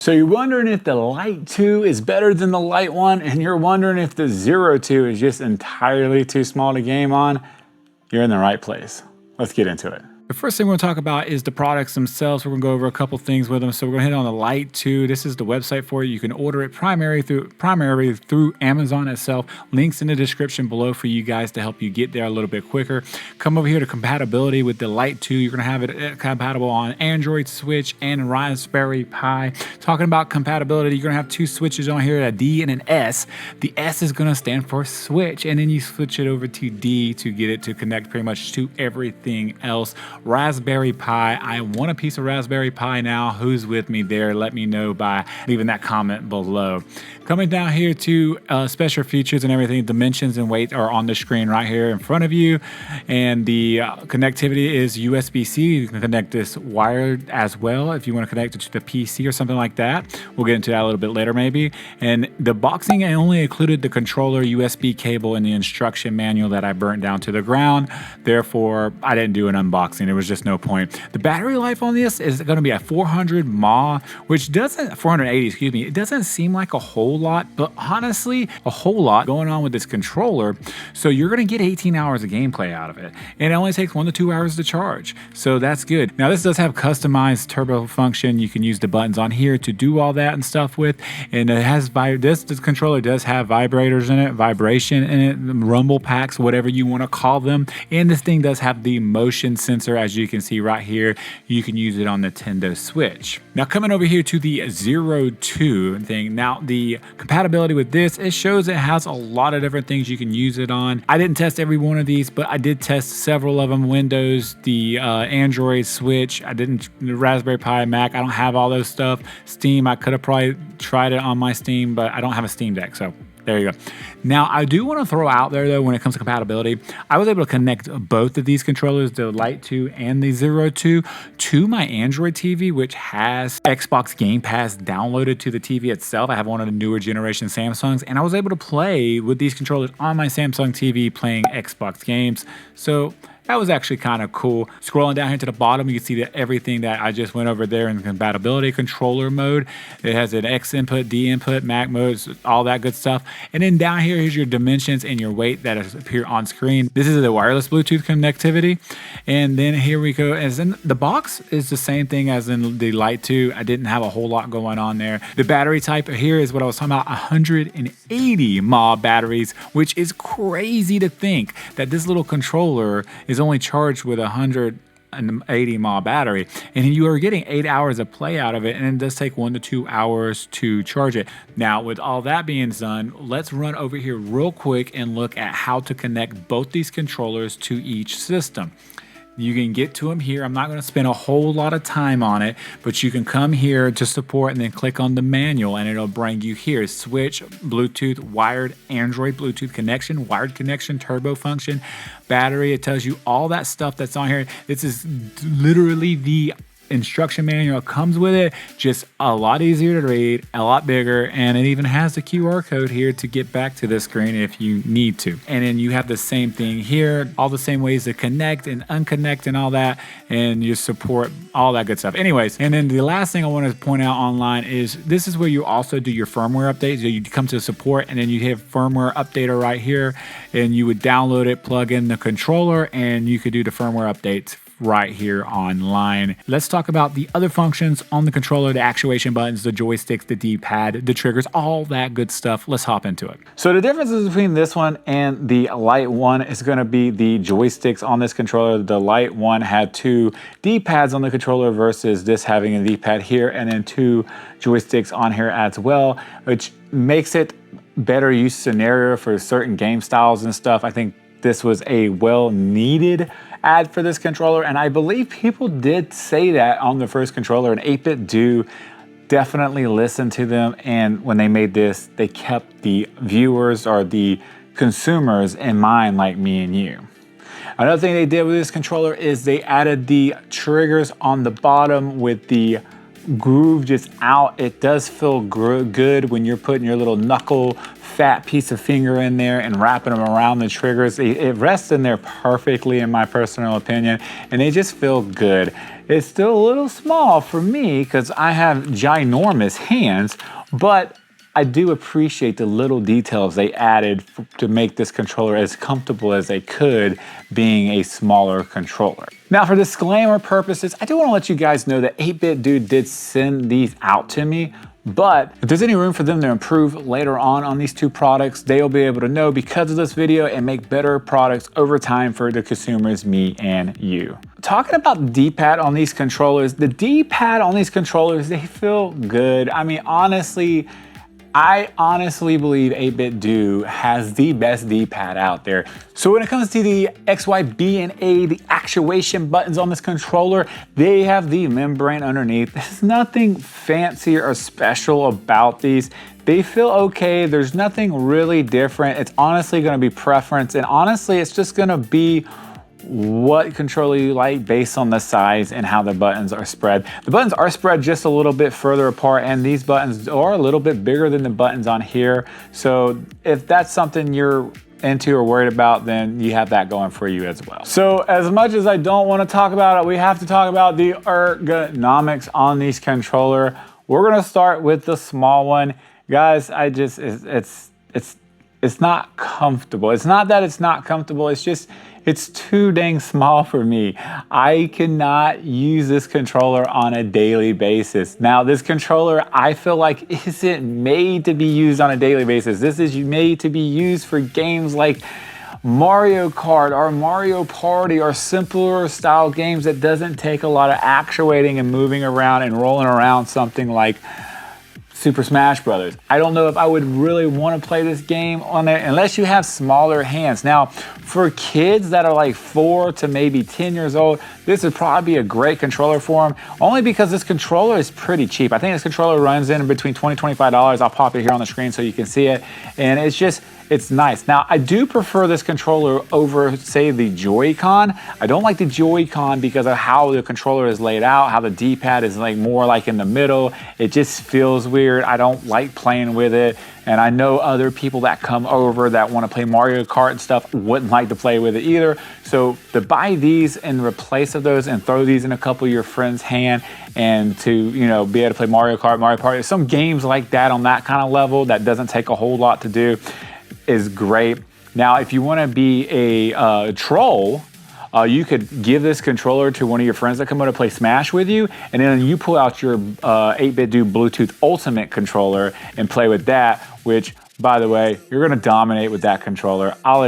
So you're wondering if the LITE 2 is better than the LITE 1, and you're wondering if the 02 is just entirely too small to game on, you're in the right place. Let's get into it. The first thing we're going to talk about is the products themselves. We're going to go over a couple things with them. So we're going to hit on the LITE 2. This is the website for it. You can order it primarily through Amazon itself. Links in the description below for you guys to help you get there a little bit quicker. Come over here to compatibility with the LITE 2. You're going to have it compatible on Android, Switch, and Raspberry Pi. Talking about compatibility, you're going to have two switches on here, a D and an S. The S is going to stand for Switch, and then you switch it over to D to get it to connect pretty much to everything else. Raspberry Pi. I want a piece of Raspberry Pi now. Who's with me there? Let me know by leaving that comment below. Coming down here to special features and everything, dimensions and weight are on the screen right here in front of you. And the connectivity is USB-C. You can connect this wired as well if you want to connect it to the PC or something like that. We'll get into that a little bit later maybe. And the boxing only included the controller, USB cable, and the instruction manual that I burnt down to the ground. Therefore, I didn't do an unboxing. There was just no point. The battery life on this is going to be at 400 mAh, which doesn't, 480, excuse me, it doesn't seem like a whole lot, but honestly, a whole lot going on with this controller. So you're going to get 18 hours of gameplay out of it. And it only takes 1 to 2 hours to charge. So that's good. Now, this does have customized turbo function. You can use the buttons on here to do all that and stuff with. And it has, this controller does have vibrators in it, vibration in it, rumble packs, whatever you want to call them. And this thing does have the motion sensor, as you can see right here. You can use it on the Nintendo Switch. Now, coming over here to the 02 thing. Now, the compatibility with this, it shows it has a lot of different things you can use it on. I didn't test every one of these, but I did test several of them. Windows, the Android, Switch. I didn't, the Raspberry Pi, Mac. I don't have all those stuff. Steam, I could have probably tried it on my Steam, but I don't have a Steam Deck, so there you go. Now, I do want to throw out there, though, when it comes to compatibility, I was able to connect both of these controllers, the LITE 2 and the 02, to my Android TV, which has Xbox Game Pass downloaded to the TV itself. I have one of the newer generation Samsungs, and I was able to play with these controllers on my Samsung TV playing Xbox games. So that was actually kind of cool. Scrolling down here to the bottom, you can see that everything that I just went over there in the compatibility controller mode. It has an X input, D input, Mac modes, all that good stuff. And then down here, here's your dimensions and your weight that appear on screen. This is the wireless Bluetooth connectivity. And then here we go. As in the box is the same thing as in the LITE 2. I didn't have a whole lot going on there. The battery type here is what I was talking about, 180 mAh batteries, which is crazy to think that this little controller is only charged with 180 mAh battery, and you are getting 8 hours of play out of it, and it does take 1 to 2 hours to charge it. Now, with all that being done, let's run over here real quick and look at how to connect both these controllers to each system. You can get to them here. I'm not going to spend a whole lot of time on it, but you can come here to support and then click on the manual, and it'll bring you here. Switch, Bluetooth, wired, Android Bluetooth connection, wired connection, turbo function, battery. It tells you all that stuff that's on here. This is literally the instruction manual comes with it, just a lot easier to read, a lot bigger, and it even has the QR code here to get back to the screen if you need to. And then you have the same thing here, all the same ways to connect and unconnect and all that, and you support all that good stuff. Anyways, and then the last thing I want to point out online is this is where you also do your firmware updates. So you come to support, and then you have firmware updater right here, and you would download it, plug in the controller, and you could do the firmware updates right here online. Let's talk about the other functions on the controller, the actuation buttons, the joysticks, the D-pad, the triggers, all that good stuff. Let's hop into it. So the differences between this one and the LITE 1 is going to be the joysticks on this controller. The LITE 1 had 2 D-pads on the controller versus this having a D-pad here and then 2 joysticks on here as well, which makes it better use scenario for certain game styles and stuff. I think this was a well-needed add for this controller, and I believe people did say that on the first controller, and 8-Bit do definitely listen to them, and when they made this, they kept the viewers or the consumers in mind, like me and you. Another thing they did with this controller is they added the triggers on the bottom with the groove just out. It does feel good when you're putting your little knuckle fat piece of finger in there and wrapping them around the triggers. It rests in there perfectly in my personal opinion, and they just feel good. It's still a little small for me because I have ginormous hands, but I do appreciate the little details they added to make this controller as comfortable as they could, being a smaller controller. Now, for disclaimer purposes, I do want to let you guys know that 8-Bit Dude did send these out to me, but if there's any room for them to improve later on these two products, they'll be able to know because of this video and make better products over time for the consumers, me and you. Talking about the D-pad on these controllers, the D-pad on these controllers, they feel good. I mean, I honestly believe 8-Bit Do has the best D-pad out there. So when it comes to the X, Y, B, and A, the actuation buttons on this controller, they have the membrane underneath. There's nothing fancy or special about these. They feel okay. There's nothing really different. It's honestly gonna be preference, and honestly, it's just gonna be what controller you like based on the size and how the buttons are spread. The buttons are spread just a little bit further apart, and these buttons are a little bit bigger than the buttons on here. So if that's something you're into or worried about, then you have that going for you as well. So as much as I don't want to talk about it, we have to talk about the ergonomics on these controller. We're gonna start with the small one. Guys, it's not comfortable. It's not that it's not comfortable, it's just, it's too dang small for me. I cannot use this controller on a daily basis. Now, this controller, I feel like isn't made to be used on a daily basis. This is made to be used for games like Mario Kart or Mario Party or simpler style games that doesn't take a lot of actuating and moving around and rolling around something like Super Smash Brothers. I don't know if I would really want to play this game on there unless you have smaller hands. Now, for kids that are like 4 to maybe 10 years old, this would probably be a great controller for them, only because this controller is pretty cheap. I think this controller runs in between $20 and $25. I'll pop it here on the screen so you can see it, and it's nice. Now, I do prefer this controller over, say, the Joy-Con. I don't like the Joy-Con because of how the controller is laid out, how the D-pad is like more like in the middle. It just feels weird. I don't like playing with it. And I know other people that come over that want to play Mario Kart and stuff wouldn't like to play with it either. So to buy these in replace of those and throw these in a couple of your friends' hand and to, you know, be able to play Mario Kart, Mario Party, some games like that on that kind of level that doesn't take a whole lot to do, is great. Now, if you want to be a troll, you could give this controller to one of your friends that come over to play Smash with you, and then you pull out your 8-Bit Do Bluetooth Ultimate controller and play with that, which, by the way, you're going to dominate with that controller. I'll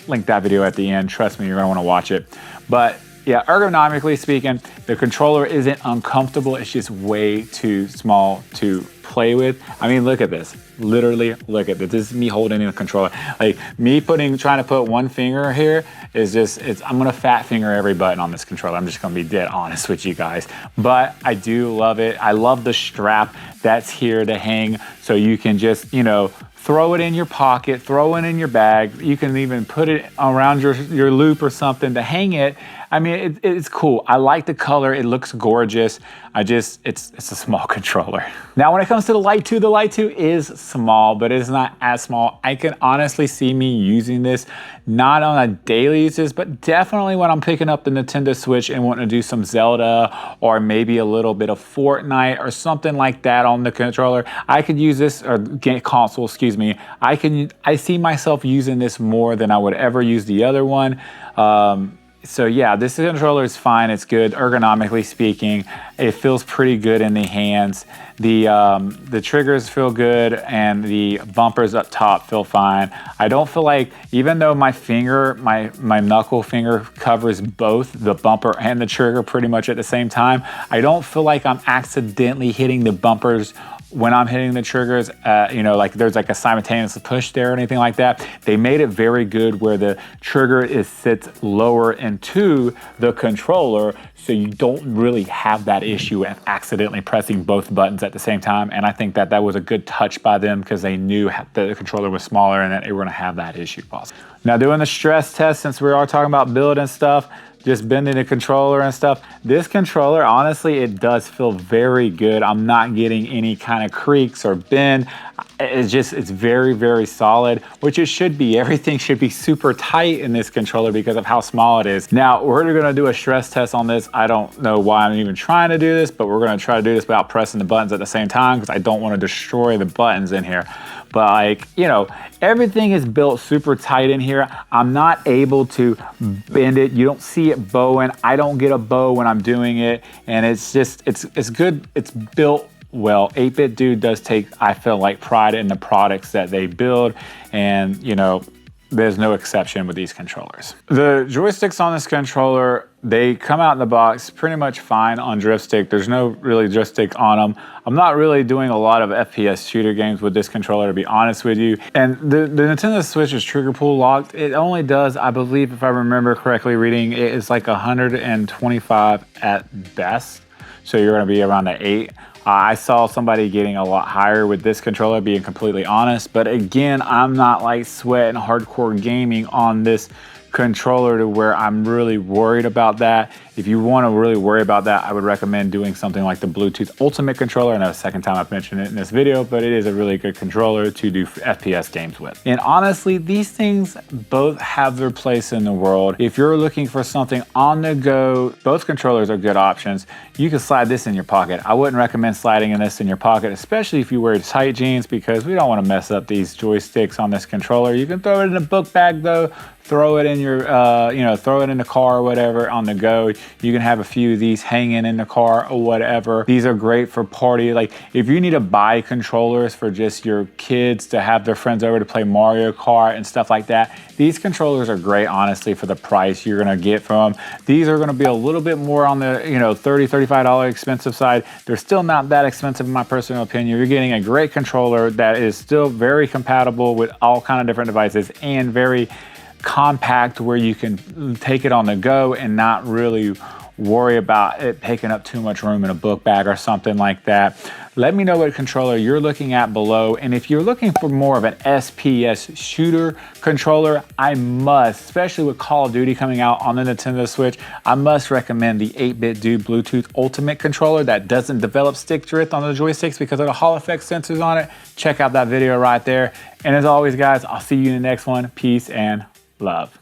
link that video at the end. Trust me, you're going to want to watch it. But yeah, ergonomically speaking, the controller isn't uncomfortable. It's just way too small to play with. I mean, look at this. Literally, look at this. This is me holding in a controller. Like me trying to put one finger here is just, I'm gonna fat finger every button on this controller. I'm just gonna be dead honest with you guys. But I do love it. I love the strap that's here to hang, so you can just, you know, throw it in your pocket, throw it in your bag. You can even put it around your loop or something to hang it. I mean, it's cool. I like the color. It looks gorgeous. It's a small controller. Now, when it comes to the LITE 2 is small, but it's not as small. I can honestly see me using this, not on a daily basis, but definitely when I'm picking up the Nintendo Switch and wanting to do some Zelda or maybe a little bit of Fortnite or something like that on the controller. I could use this, or console, excuse me. I see myself using this more than I would ever use the other one. So yeah, this controller is fine. It's good ergonomically speaking. It feels pretty good in the hands. The triggers feel good, and the bumpers up top feel fine. I don't feel like, even though my finger, my knuckle finger covers both the bumper and the trigger pretty much at the same time, I don't feel like I'm accidentally hitting the bumpers when I'm hitting the triggers, you know, like there's like a simultaneous push there or anything like that. They made it very good where the trigger sits lower into the controller, so you don't really have that issue of accidentally pressing both buttons at the same time. And I think that was a good touch by them, because they knew that the controller was smaller and that they were gonna have that issue possible. Now, doing the stress test, since we are talking about build and stuff, just bending the controller and stuff. This controller, honestly, it does feel very good. I'm not getting any kind of creaks or bend. It's very, very solid, which it should be. Everything should be super tight in this controller because of how small it is. Now, we're gonna do a stress test on this. I don't know why I'm even trying to do this, but we're gonna try to do this without pressing the buttons at the same time because I don't wanna destroy the buttons in here. But like, you know, everything is built super tight in here. I'm not able to bend it. You don't see it bowing. I don't get a bow when I'm doing it. And it's just, it's good. It's built well. 8-Bit Dude does take, I feel like, pride in the products that they build. And, you know, there's no exception with these controllers. The joysticks on this controller, they come out in the box pretty much fine on drift stick. There's no really drift stick on them. I'm not really doing a lot of FPS shooter games with this controller, to be honest with you. And the Nintendo Switch is trigger pull locked. It only does, I believe, if I remember correctly reading, it is like 125 at best. So you're gonna be around the 8. I saw somebody getting a lot higher with this controller, being completely honest. But again, I'm not like sweating hardcore gaming on this controller to where I'm really worried about that. If you want to really worry about that, I would recommend doing something like the Bluetooth Ultimate controller. I know the second time I've mentioned it in this video, but it is a really good controller to do FPS games with. And honestly, these things both have their place in the world. If you're looking for something on the go, both controllers are good options. You can slide this in your pocket. I wouldn't recommend sliding this in your pocket, especially if you wear tight jeans, because we don't want to mess up these joysticks on this controller. You can throw it in a book bag though. Throw it in your, throw it in the car or whatever on the go. You can have a few of these hanging in the car or whatever. These are great for party. Like if you need to buy controllers for just your kids to have their friends over to play Mario Kart and stuff like that, these controllers are great, honestly, for the price you're gonna get from them. These are gonna be a little bit more on the, $30, $35 expensive side. They're still not that expensive in my personal opinion. You're getting a great controller that is still very compatible with all kind of different devices and very compact where you can take it on the go and not really worry about it taking up too much room in a book bag or something like that. Let me know what controller you're looking at below. And if you're looking for more of an SPS shooter controller, I must, especially with Call of Duty coming out on the Nintendo Switch, I must recommend the 8-Bit Dude Bluetooth Ultimate controller that doesn't develop stick drift on the joysticks because of the Hall effect sensors on it. Check out that video right there. And as always, guys, I'll see you in the next one. Peace and love.